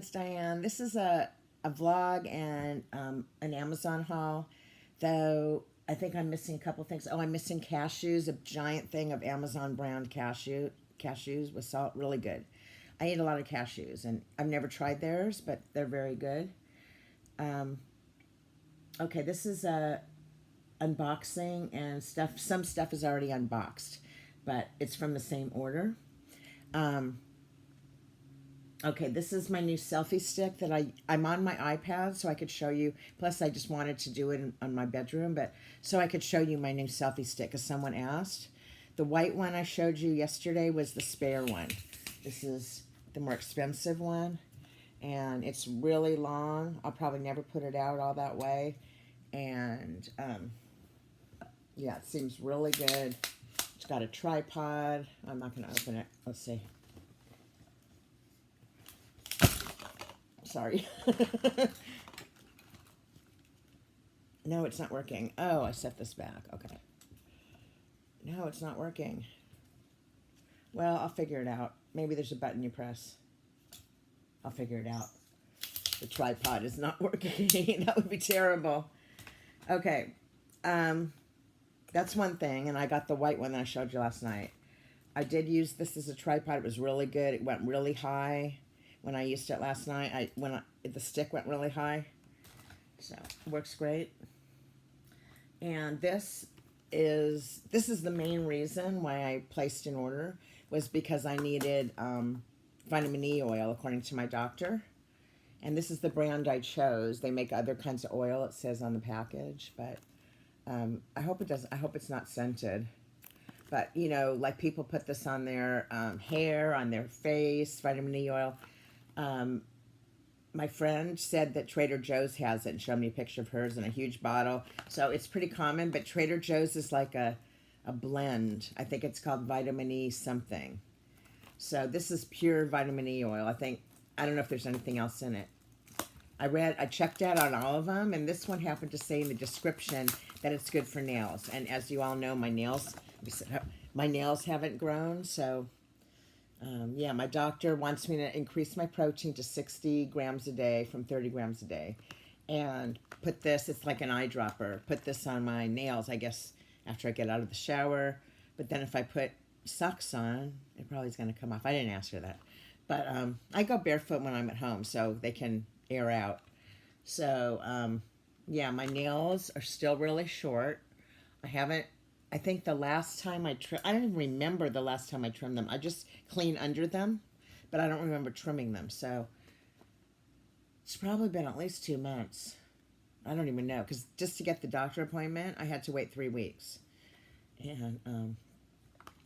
it's Diane. This is a vlog and an Amazon haul, though I think I'm missing a couple things. Oh, I'm missing cashews, a giant thing of Amazon brand cashews with salt, really good. I eat a lot of cashews, and I've never tried theirs, but they're very good. Um, okay, this is a unboxing and stuff. Some stuff is already unboxed, but it's from the same order. Um, Okay, this is my new selfie stick that I'm on my iPad so I could show you. Plus, I just wanted to do it on my bedroom, but so I could show you my new selfie stick because someone asked. The white one I showed you yesterday was the spare one. This is the more expensive one, and it's really long. I'll probably never put it out all that way, and yeah, it seems really good. It's got a tripod. I'm not going to open it. Let's see. Sorry. No, it's not working. Oh, I set this back. Okay. No, it's not working. Well, I'll figure it out. Maybe there's a button you press. I'll figure it out. The tripod is not working. That would be terrible. Okay. That's one thing, and I got the white one that I showed you last night. I did use this as a tripod. It was really good. It went really high. When I used it last night, the stick went really high, so it works great. And this is the main reason why I placed an order, was because I needed vitamin E oil according to my doctor. And this is the brand I chose. They make other kinds of oil, it says on the package, but I hope it doesn't. I hope it's not scented. But you know, like people put this on their hair, on their face, vitamin E oil. My friend said that Trader Joe's has it and showed me a picture of hers in a huge bottle. So it's pretty common, but Trader Joe's is like a blend. I think it's called vitamin E something. So this is pure vitamin E oil. I don't know if there's anything else in it. I checked out on all of them, and this one happened to say in the description that it's good for nails. And as you all know, my nails haven't grown, so yeah, my doctor wants me to increase my protein to 60 grams a day from 30 grams a day. And put this, it's like an eyedropper, put this on my nails, I guess, after I get out of the shower. But then if I put socks on, it probably is going to come off. I didn't ask her that. But I go barefoot when I'm at home, so they can air out. So, yeah, my nails are still really short. I think the last time I don't even remember the last time I trimmed them. I just clean under them, but I don't remember trimming them. So it's probably been at least 2 months. I don't even know, because just to get the doctor appointment, I had to wait 3 weeks. And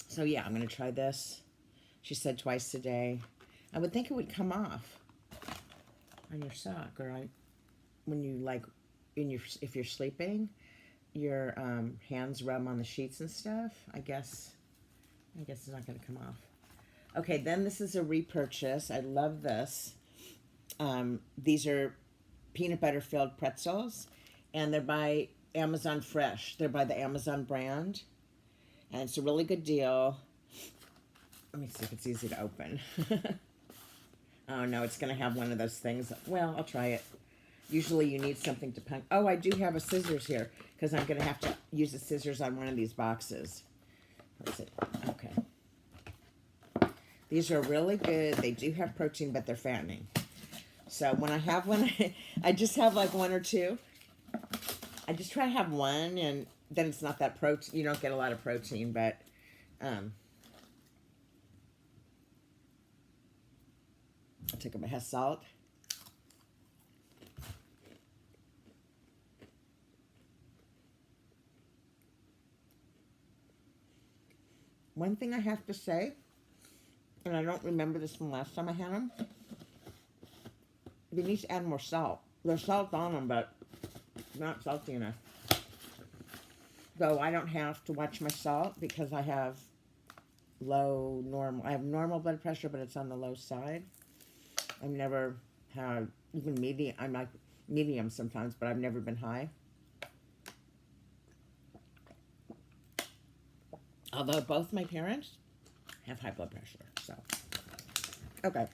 so yeah, I'm going to try this. She said twice a day. I would think it would come off on your sock, or when you if you're sleeping. Your hands rub on the sheets and stuff. I guess it's not going to come off. Okay, then this is a repurchase. I love this. These are peanut butter filled pretzels, and they're by Amazon Fresh. They're by the Amazon brand, and it's a really good deal. Let me see if it's easy to open. Oh no, it's going to have one of those things. Well, I'll try it. Usually you need something to punch. Oh, I do have a scissors here, because I'm going to have to use the scissors on one of these boxes. Where's it? Okay. These are really good. They do have protein, but they're fattening. So when I have one, I just have like one or two. I just try to have one, and then it's not that protein. You don't get a lot of protein, but I'll take a bit of salt. One thing I have to say, and I don't remember this from last time I had them, they need to add more salt. There's salt on them, but not salty enough. Though I don't have to watch my salt because I have I have normal blood pressure, but it's on the low side. I've never had even medium. I'm like medium sometimes, but I've never been high. Although both my parents have high blood pressure, so. Okay.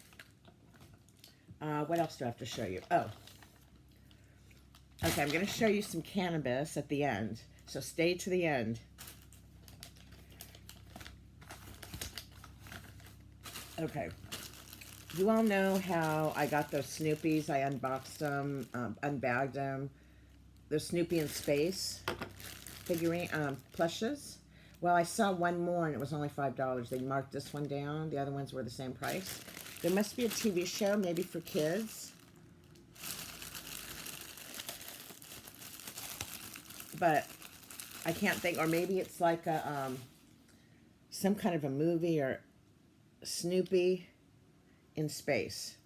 What else do I have to show you? Oh, okay, I'm going to show you some cannabis at the end. So stay to the end. Okay. You all know how I got those Snoopies. I unboxed them, unbagged them. Those Snoopy in space figurine, plushes. Well, I saw one more and it was only $5. They marked this one down. The other ones were the same price. There must be a TV show, maybe for kids. But I can't think, or maybe it's like a, some kind of a movie or Snoopy in space.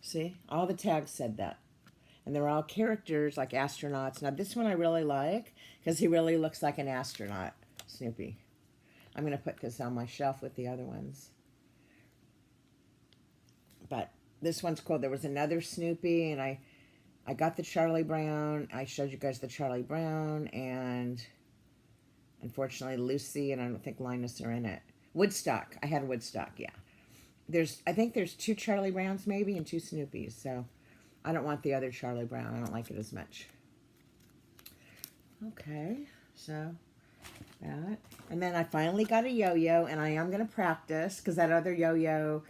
See, all the tags said that. And they're all characters like astronauts. Now this one I really like because he really looks like an astronaut, Snoopy. I'm going to put this on my shelf with the other ones. But this one's cool. There was another Snoopy, and I got the Charlie Brown. I showed you guys the Charlie Brown, and unfortunately Lucy, and I don't think Linus are in it. Woodstock. I had Woodstock, yeah. I think there's 2 Charlie Browns maybe and 2 Snoopies, so I don't want the other Charlie Brown. I don't like it as much. Okay, so that. And then I finally got a Yo-Yo, and I am going to practice because that other Yo-Yo,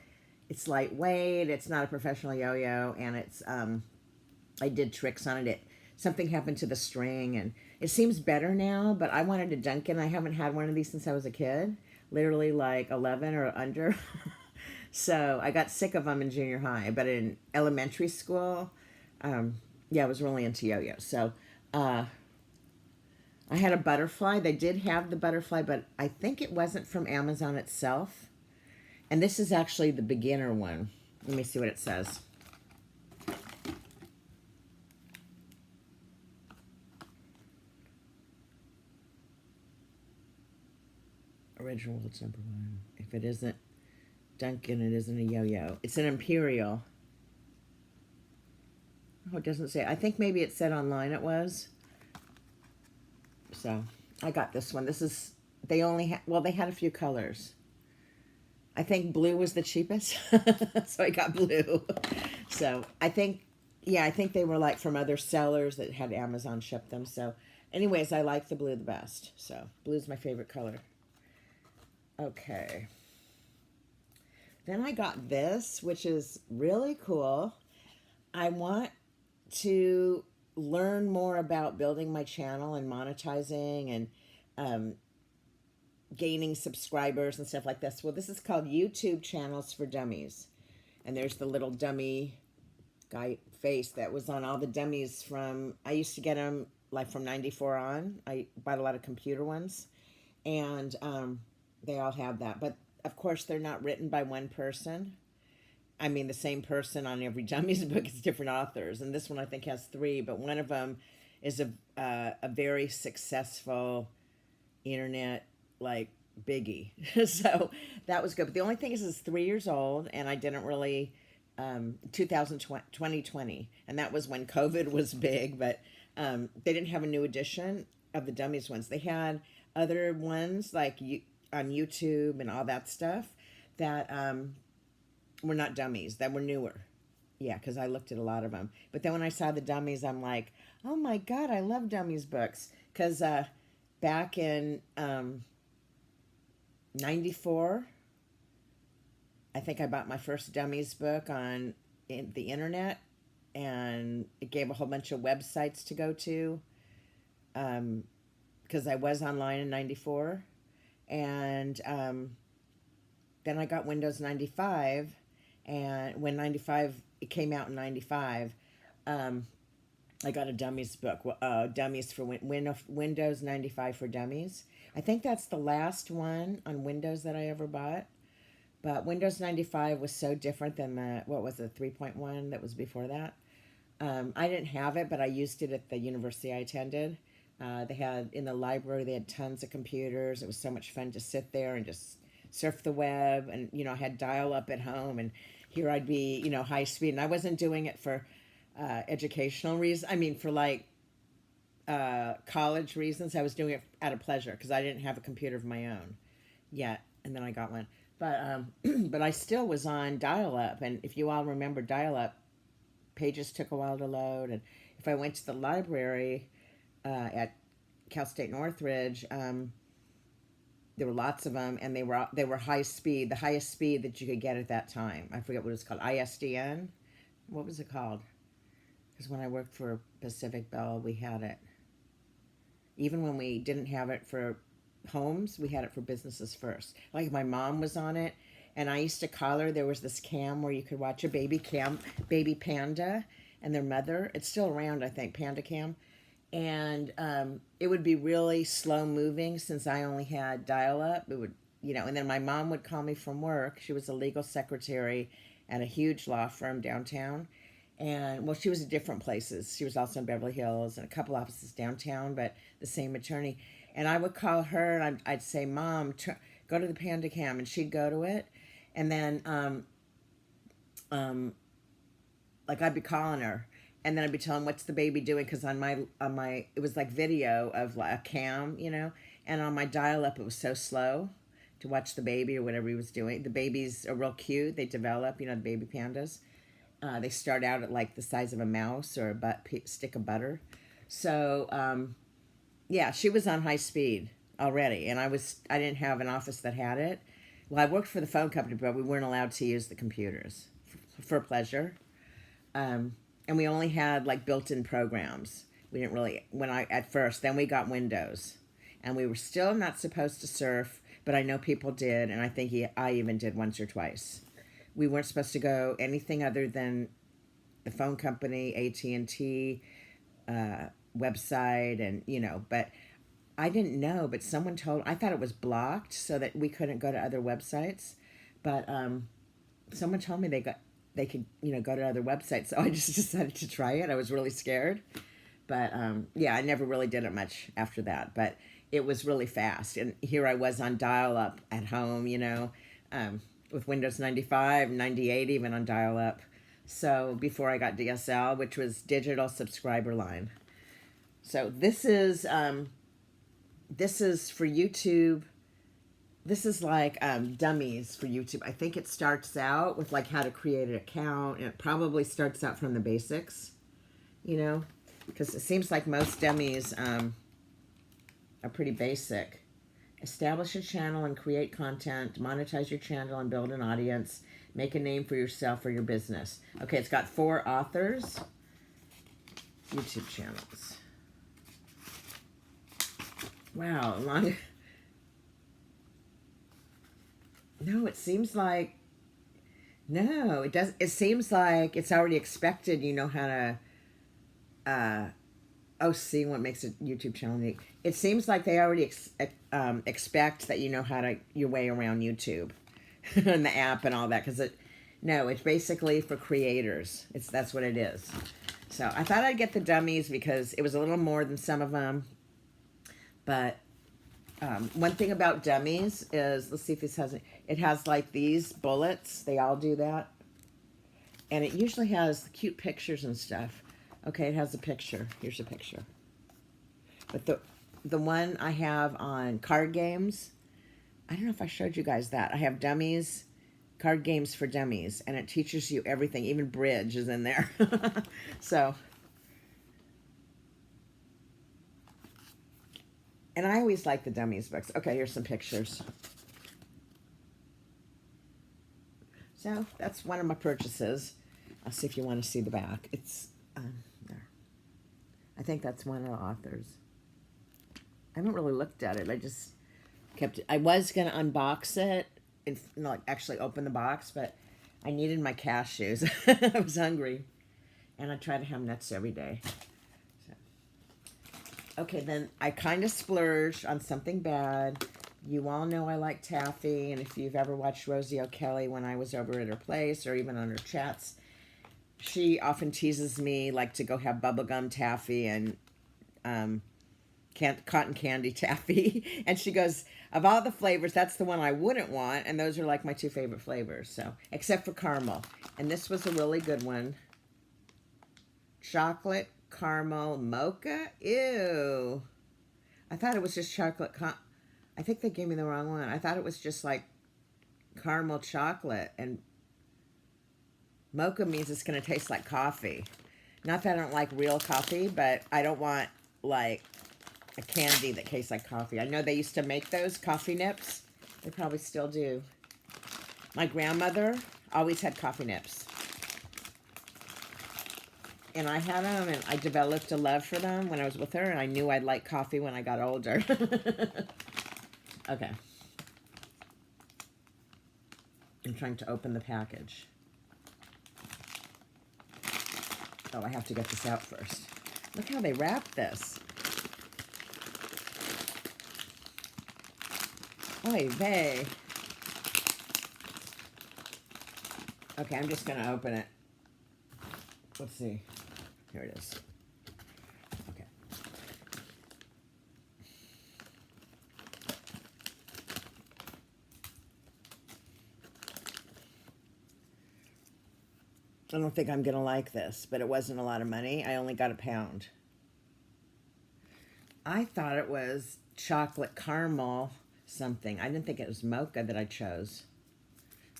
it's lightweight. It's not a professional Yo-Yo, and it's I did tricks on it. Something happened to the string, and it seems better now, but I wanted a Duncan. I haven't had one of these since I was a kid, literally like 11 or under. So I got sick of them in junior high, but in elementary school, yeah, I was really into yo-yos. So I had a butterfly. They did have the butterfly, but I think it wasn't from Amazon itself. And this is actually the beginner one. Let me see what it says. Original world's #1. If it isn't Duncan, it isn't a yo-yo. It's an Imperial. Oh, it doesn't say. I think maybe it said online it was. So I got this one. This is, they only had, well, they had a few colors. I think blue was the cheapest. So I got blue. So I think, yeah, I think they were like from other sellers that had Amazon ship them. So anyways, I like the blue the best. So blue's my favorite color. Okay. Then I got this, which is really cool. I want to learn more about building my channel and monetizing and gaining subscribers and stuff like this. Well, this is called YouTube Channels for Dummies. And there's the little dummy guy face that was on all the dummies from, I used to get them like from 94 on. I bought a lot of computer ones. And they all have that. But of course, they're not written by one person. I mean, the same person on every Dummies book is different authors. And this one, I think, has 3. But one of them is a very successful internet, like, biggie. So that was good. But the only thing is it's 3 years old. And I didn't really, 2020. And that was when COVID was big. But they didn't have a new edition of the Dummies ones. They had other ones, like on YouTube and all that stuff that were not Dummies, that were newer. Yeah, because I looked at a lot of them. But then when I saw the Dummies, I'm like, oh my God, I love Dummies books. Because back in 94, I think I bought my first Dummies book on the internet. And it gave a whole bunch of websites to go to. Because I was online in 94. And then I got Windows 95, and when it came out in 95, I got a Dummies book, Dummies for Windows 95 for Dummies. I think that's the last one on Windows that I ever bought, but Windows 95 was so different than the, what was it, 3.1 that was before that. I didn't have it, but I used it at the university I attended. They had, in the library, they had tons of computers. It was so much fun to sit there and just surf the web. And, you know, I had dial-up at home. And here I'd be, you know, high speed. And I wasn't doing it for educational reasons. I mean, for, like, college reasons. I was doing it out of pleasure because I didn't have a computer of my own yet. And then I got one. But but I still was on dial-up, and if you all remember dial-up, pages took a while to load, and if I went to the library at Cal State Northridge, there were lots of them, and they were high speed, the highest speed that you could get at that time. I forget what it was called, ISDN. What was it called? Because when I worked for Pacific Bell, we had it. Even when we didn't have it for homes, we had it for businesses first. Like my mom was on it, and I used to call her. There was this cam where you could watch a baby panda, and their mother. It's still around, I think, Panda Cam, and it would be really slow moving since I only had dial up. It would, and then my mom would call me from work. She was a legal secretary at a huge law firm downtown. And well, she was at different places. She was also in Beverly Hills and a couple offices downtown, but the same attorney. And I would call her and I'd say, Mom, go to the Panda Cam, and she'd go to it. And then, like I'd be calling her, and then I'd be telling what's the baby doing, because on my it was like video of like a cam, and on my dial up it was so slow to watch the baby or whatever he was doing. The babies are real cute. They develop, the baby pandas. They start out at like the size of a mouse or a stick of butter. So, yeah, she was on high speed already, and I didn't have an office that had it. Well, I worked for the phone company, but we weren't allowed to use the computers for pleasure. And we only had like built-in programs. We didn't really, at first, then we got Windows, and we were still not supposed to surf, but I know people did, and I think I even did once or twice. We weren't supposed to go anything other than the phone company, AT&T, website, and, but I didn't know, but I thought it was blocked so that we couldn't go to other websites, but someone told me they could, go to other websites, so I just decided to try it. I was really scared, but yeah, I never really did it much after that, but it was really fast, and here I was on dial-up at home, with Windows 95, 98, even on dial-up. So before I got DSL, which was digital subscriber line. So this is for YouTube. This is like Dummies for YouTube. I think it starts out with like how to create an account, and it probably starts out from the basics, because it seems like most Dummies are pretty basic. Establish a channel and create content, monetize your channel and build an audience, make a name for yourself or your business. Okay, it's got 4 authors, YouTube channels. Wow, long. No, it seems like, no, it does. It seems like it's already expected. You know how to, see what makes a YouTube channel unique. It seems like they already expect that you know how to your way around YouTube and the app and all that. Because it's basically for creators. That's what it is. So I thought I'd get the Dummies because it was a little more than some of them. But one thing about Dummies is, let's see if this has it. It has like these bullets. They all do that. And it usually has cute pictures and stuff. Okay, it has a picture. Here's a picture. But the one I have on card games, I don't know if I showed you guys that. I have Dummies, card games for dummies, and it teaches you everything. Even bridge is in there. So, and I always like the Dummies books. Okay, here's some pictures. So that's one of my purchases. I'll see if you want to see the back. It's there. I think that's one of the authors. I haven't really looked at it. I just kept it. I was going to unbox it and actually open the box, but I needed my cashews. I was hungry. And I try to have nuts every day. So. Okay, then I kind of splurged on something bad. You all know I like Taffy, and if you've ever watched Rosie O'Kelly when I was over at her place or even on her chats, she often teases me like to go have bubblegum taffy and cotton candy taffy. And she goes, of all the flavors, that's the one I wouldn't want. And those are like my 2 favorite flavors. So, except for caramel. And this was a really good one. Chocolate caramel mocha. Ew. I thought it was just chocolate. I think they gave me the wrong one. I thought it was just like caramel chocolate, and mocha means it's going to taste like coffee. Not that I don't like real coffee, but I don't want like a candy that tastes like coffee. I know they used to make those coffee nips. They probably still do. My grandmother always had coffee nips. And I had them, and I developed a love for them when I was with her, and I knew I'd like coffee when I got older. Okay. I'm trying to open the package. Oh, I have to get this out first. Look how they wrap this. Oy vey. Okay, I'm just going to open it. Let's see. Here it is. Okay. I don't think I'm going to like this, but it wasn't a lot of money. I only got a pound. I thought it was chocolate caramel something. I didn't think it was mocha that I chose.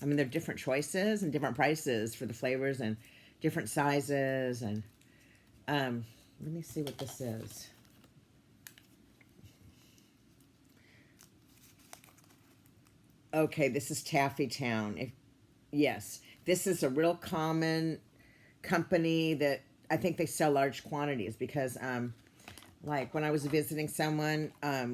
I mean, there are different choices and different prices for the flavors and different sizes. And let me see what this is. Okay, this is Taffy Town. Yes, this is a real common company that I think they sell large quantities because like when I was visiting someone,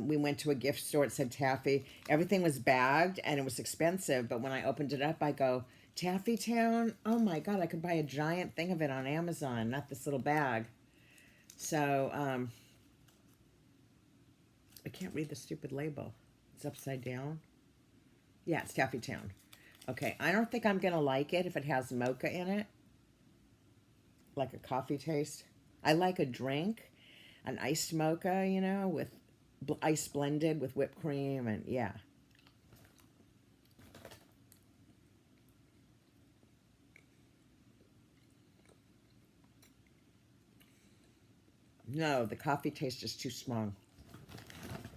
we went to a gift store. It said Taffy. Everything was bagged and it was expensive. But when I opened it up, I go, Taffy Town? Oh my God, I could buy a giant thing of it on Amazon, not this little bag. So I can't read the stupid label. It's upside down. Yeah, it's Taffy Town. Okay, I don't think I'm going to like it if it has mocha in it. Like a coffee taste. I like a drink. An iced mocha, you know, with ice blended with whipped cream, and yeah. No, the coffee taste is too strong.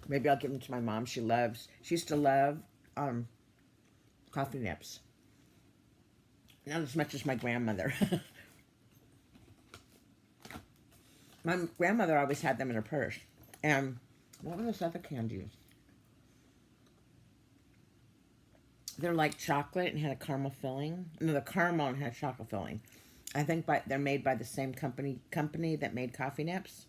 Maybe I'll give them to my mom. She used to love coffee nips. Not as much as my grandmother. My grandmother always had them in her purse. And what were those other candies? They're like chocolate and had a caramel filling. No, the caramel and had chocolate filling. I think they're made by the same company that made coffee nips.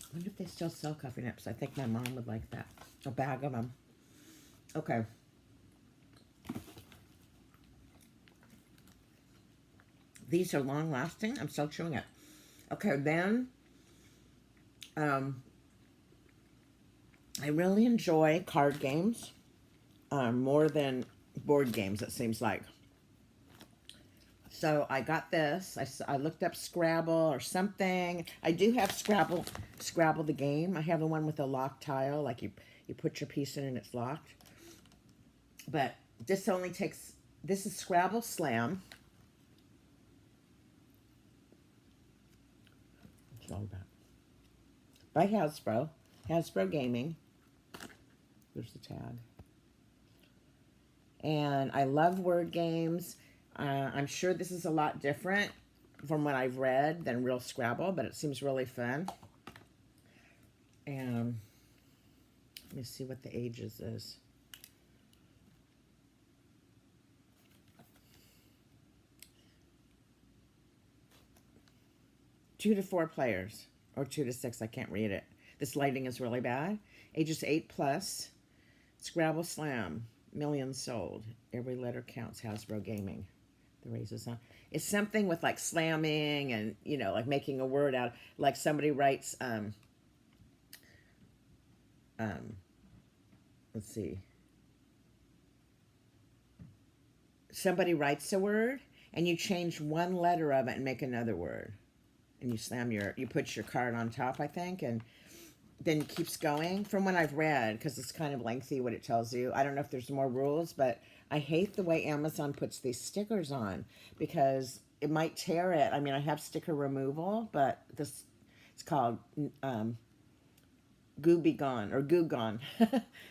I wonder if they still sell coffee nips. I think my mom would like that. A bag of them. Okay. These are long lasting. I'm still chewing it. Okay, then I really enjoy card games more than board games, it seems like. So I got this. I looked up Scrabble or something. I do have Scrabble the game. I have the one with a locked tile, like you put your piece in and it's locked. But this is Scrabble Slam. What's all about? By Hasbro. Hasbro Gaming. There's the tag. And I love word games. I'm sure this is a lot different from what I've read than real Scrabble, but it seems really fun. And let me see what the ages is. Two to 4 players, or 2 to 6. I can't read it. This lighting is really bad. Ages 8+. Scrabble Slam. Millions sold. Every letter counts. Hasbro Gaming. The raises on. It's something with like slamming and, you know, like making a word out. Like somebody writes, let's see. Somebody writes a word and you change one letter of it and make another word. And you put your card on top, I think, and then it keeps going. From what I've read, because it's kind of lengthy what it tells you. I don't know if there's more rules, but I hate the way Amazon puts these stickers on because it might tear it. I mean, I have sticker removal, but it's called goo be gone or goo gone.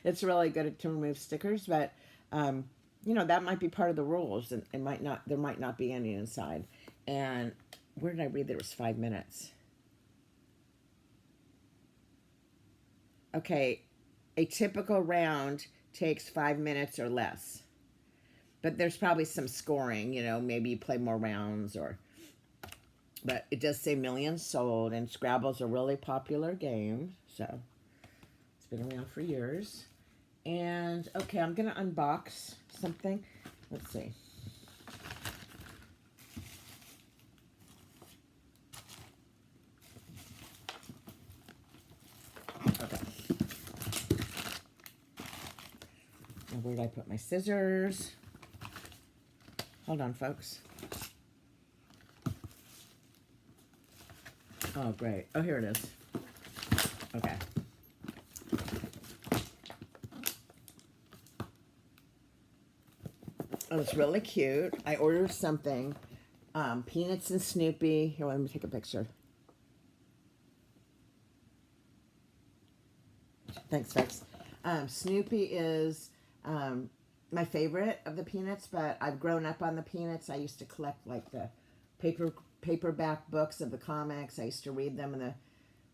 It's really good to remove stickers, but you know, that might be part of the rules, and it might not. There might not be any inside. And where did I read that it was 5 minutes? Okay, a typical round takes 5 minutes or less. But there's probably some scoring, you know, maybe you play more rounds or... But it does say millions sold, and Scrabble's a really popular game, so it's been around for years. And, okay, I'm going to unbox something. Let's see. Okay. Now, where did I put my scissors? Hold on, folks. Oh, great. Oh, here it is. Okay. Oh, it's really cute. I ordered something. Peanuts and Snoopy. Here, let me take a picture. Thanks, folks. Snoopy is my favorite of the Peanuts, but I've grown up on the Peanuts. I used to collect like the paperback books of the comics. I used to read them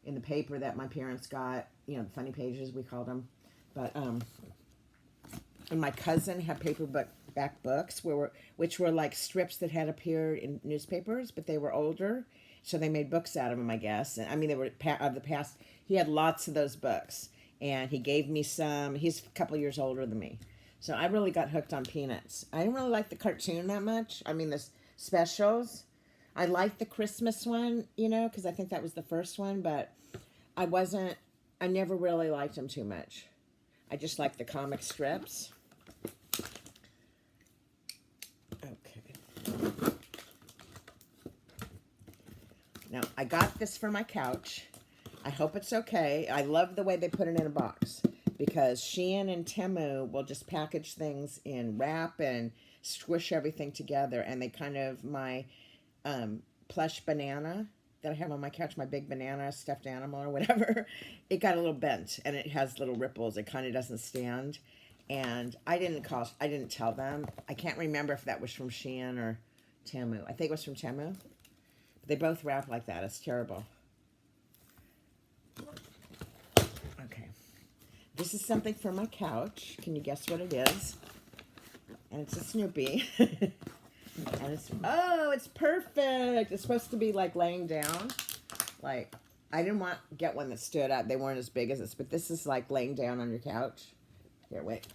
in the paper that my parents got. You know, the funny pages we called them. But and my cousin had paperback books which were like strips that had appeared in newspapers, but they were older, so they made books out of them, I guess. And I mean, they were of the past. He had lots of those books, and he gave me some. He's a couple years older than me, so I really got hooked on Peanuts. I didn't really like the cartoon that much. I mean, the specials. I liked the Christmas one, you know, because I think that was the first one, but I never really liked them too much. I just liked the comic strips. Okay. Now, I got this for my couch. I hope it's okay. I love the way they put it in a box, because Shein and Temu will just package things in wrap and squish everything together, and they kind of, my plush banana that I have on my couch, my big banana stuffed animal or whatever, it got a little bent, and it has little ripples. It kind of doesn't stand. And I didn't tell them. I can't remember if that was from Shein or Temu. I think it was from Temu. They both wrap like that. It's terrible. Okay. This is something for my couch. Can you guess what it is? And it's a Snoopy. And it's perfect. It's supposed to be like laying down. Like, I didn't get one that stood up. They weren't as big as this, but this is like laying down on your couch. Here, wait.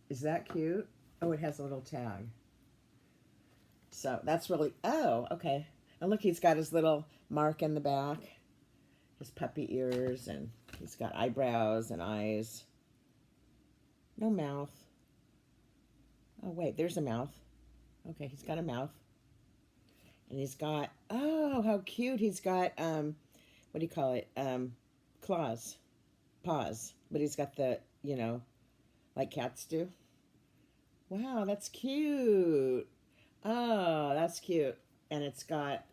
Is that cute? Oh, it has a little tag. So that's really, oh, okay. And look, he's got his little mark in the back. His puppy ears, and he's got eyebrows and eyes. No mouth. Oh, wait, there's a mouth. Okay, he's got a mouth. And he's got, oh, how cute. He's got, what do you call it? Claws. Paws. But he's got the, you know, like cats do. Wow, that's cute. Oh, that's cute. And it's got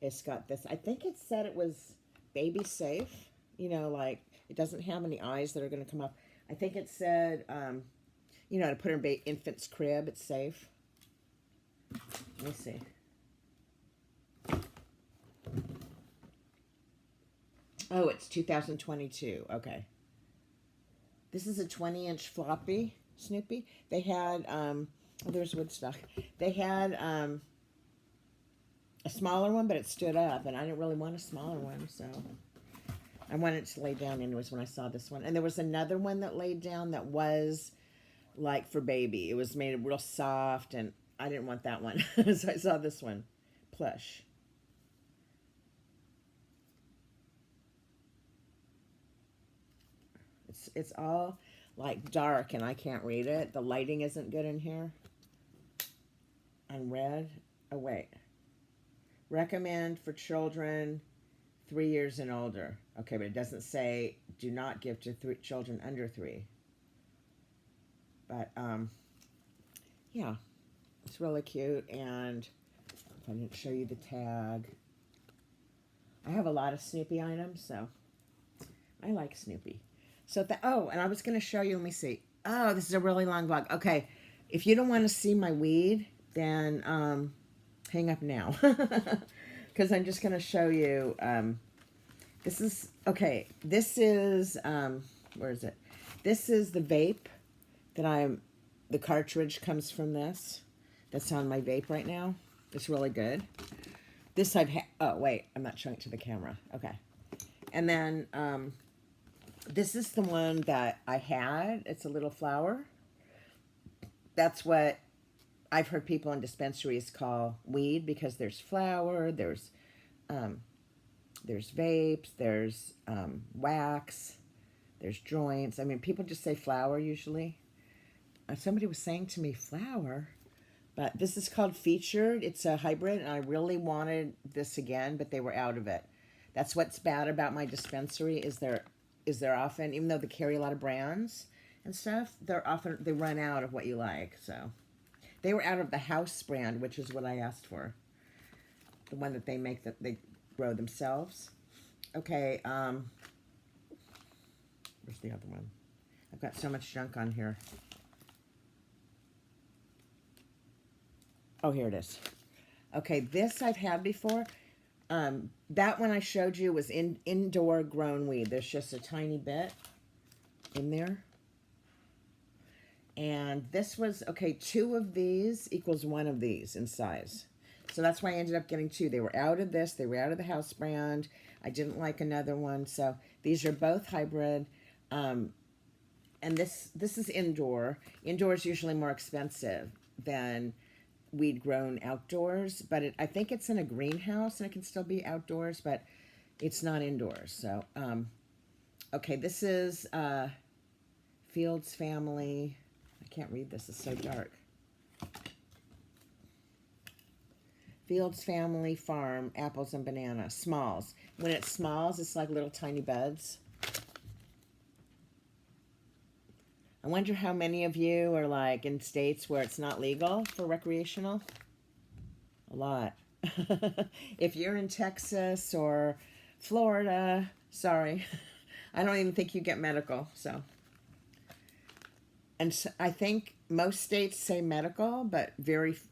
this, I think it said it was baby safe. You know, like, it doesn't have any eyes that are going to come up. I think it said, you know, to put in infant's crib, it's safe. Let me see. Oh, it's 2022. Okay. This is a 20-inch floppy Snoopy. They had, oh, there's Woodstock. They had a smaller one, but it stood up, and I didn't really want a smaller one, so I wanted it to lay down anyways when I saw this one. And there was another one that laid down that was like for baby. It was made real soft, and I didn't want that one. So I saw this one, plush. It's all like dark, and I can't read it. The lighting isn't good in here. And red. Oh, wait. Recommend for children 3 years and older. Okay, but it doesn't say do not give to children under 3. But, yeah, it's really cute. And if I didn't show you the tag. I have a lot of Snoopy items, so I like Snoopy. So, oh, and I was going to show you, let me see. Oh, this is a really long vlog. Okay, if you don't want to see my weed, then hang up now. Because I'm just going to show you, this is, okay, this is, where is it? This is the vape that the cartridge comes from this. That's on my vape right now. It's really good. This I've had, oh wait, I'm not showing it to the camera. Okay. And then, this is the one that I had. It's a little flower. That's what I've heard people in dispensaries call weed, because there's flower, there's vapes, there's wax, there's joints. I mean, people just say flower usually. Somebody was saying to me, flower? But this is called Featured. It's a hybrid, and I really wanted this again, but they were out of it. That's what's bad about my dispensary, is they're often, even though they carry a lot of brands and stuff, they run out of what you like. So they were out of the house brand, which is what I asked for. The one that they make, that they grow themselves. Okay, where's the other one? I've got so much junk on here. Oh, here it is. Okay, this I've had before. That one I showed you was indoor grown weed. There's just a tiny bit in there. And this was, okay, 2 of these equals 1 of these in size. So that's why I ended up getting 2. They were out of this. They were out of the house brand. I didn't like another one. So these are both hybrid. And this is indoor. Indoor is usually more expensive than weed grown outdoors, but I think it's in a greenhouse and it can still be outdoors, but it's not indoors. So, okay, this is Fields Family. I can't read this, it's so dark. Fields Family Farm, apples and bananas, smalls. When it's smalls, it's like little tiny buds. I wonder how many of you are like in states where it's not legal for recreational. A lot. If you're in Texas or Florida, sorry, I don't even think you get medical. So, and so I think most states say medical, but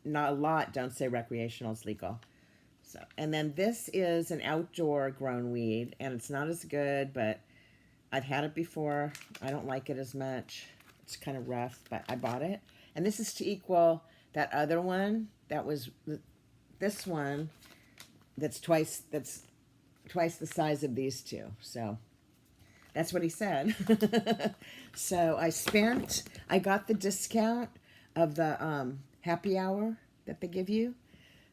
not a lot don't say recreational is legal. So, and then this is an outdoor grown weed, and it's not as good, but I've had it before. I don't like it as much. It's kind of rough, but I bought it. And this is to equal that other one. That was this one. That's twice the size of these 2. So that's what he said. So I got the discount of the happy hour that they give you.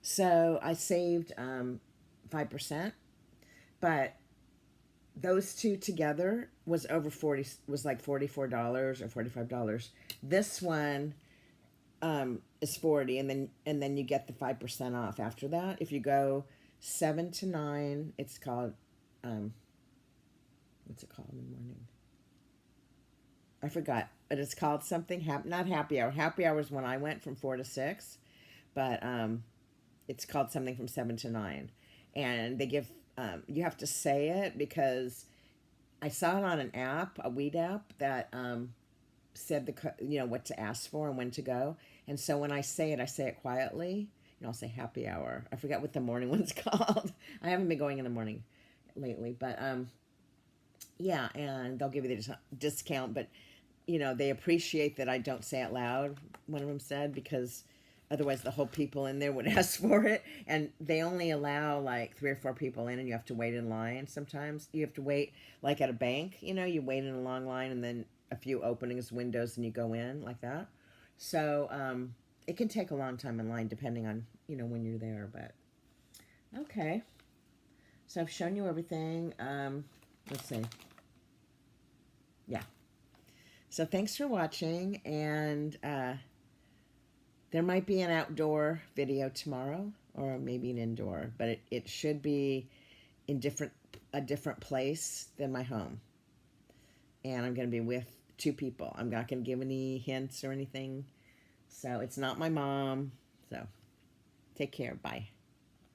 So I saved 5%. But those 2 together was over like $44 or $45. This one is $40, and then you get the 5% off after that. If you go 7 to 9, it's called what's it called in the morning? I forgot, but it's called something not happy hour. Happy hour is when I went from 4 to 6, but it's called something from 7 to 9, and they give. You have to say it, because I saw it on an app, a weed app, that said what to ask for and when to go. And so when I say it quietly. I'll say happy hour. I forgot what the morning one's called. I haven't been going in the morning lately, but yeah, and they'll give you the discount. But they appreciate that I don't say it loud. One of them said, because otherwise the whole people in there would ask for it. And they only allow like 3 or 4 people in, and you have to wait in line. Sometimes you have to wait like at a bank, you wait in a long line, and then a few openings, windows, and you go in like that. So it can take a long time in line depending on, when you're there. But okay. So I've shown you everything. Let's see. Yeah. So thanks for watching, and there might be an outdoor video tomorrow, or maybe an indoor, but it should be in a different place than my home. And I'm going to be with 2 people. I'm not going to give any hints or anything. So it's not my mom. So take care. Bye.